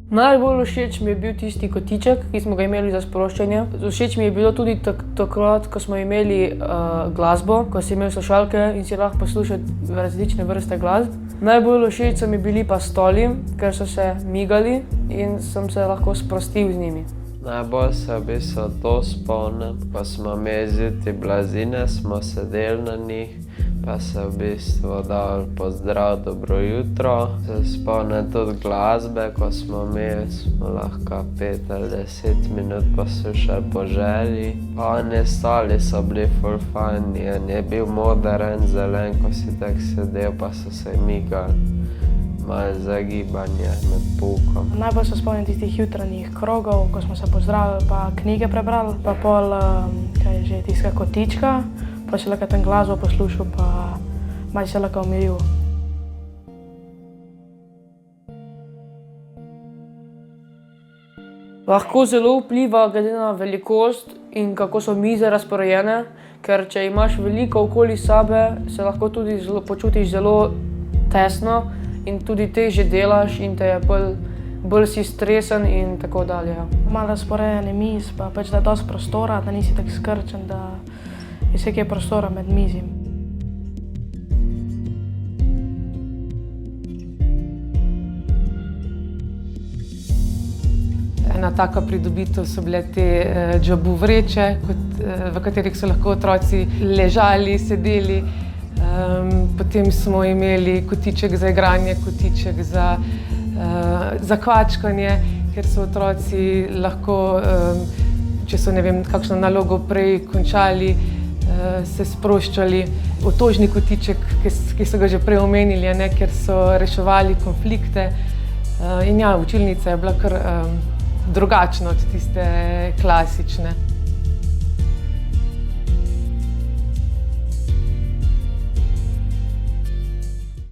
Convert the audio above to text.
Najbolj všeč mi je bil tisti kotiček, ki smo ga imeli za sproščanje. Všeč mi je bilo tudi takrat, ko smo imeli glasbo, ko si imel slušalke in si lahko poslušal različne vrste glasb. Najbolj všeč so mi bili pa stoli, ker so se migali in sem se lahko sprostil z njimi. Najbolj se v bistvu to spomnim, ko smo imeli zjutraj blazine, smo sedeli na njih, pa se v bistvu dali pozdrav, dobro jutro. Se spomnim tudi glasbe, ko smo imeli, smo lahko 5 ali 10 minut poslušali po želji. Pa oni stoli so bili ful fajni, en je bil moder, en zelen, ko si tak sedel, pa so se migali. Malo za gibanje med poukom. Najbolj se spomnim tistih jutranjih krogov, ko smo se pozdravili pa knjige prebrali, pa pol, tistega kotička, pa si lahko tam glasbo poslušal, pa malo se lahko umiril. Lahko zelo vpliva glede na velikost in kako so mize razporejene, ker če imaš veliko okoli sebe, se lahko tudi počutiš zelo tesno in tudi težje delaš in bolj si stresen in tako dalje. Malo razporejene miz, pa da je dosti prostora, da nisi tako skrčen, da je vse kaj prostora med mizi. Ena taka pridobitev so bile te džabu vreče, v katerih so lahko otroci ležali, sedeli. Potem smo imeli kotiček za igranje, kotiček za kvačkanje, ker so otroci lahko, če so kakšno nalogo prej končali, se sproščali. Otožni kotiček, ki so ga že prej omenili, ker so reševali konflikte. In ja, učilnica je bila kar drugačna od tiste klasične.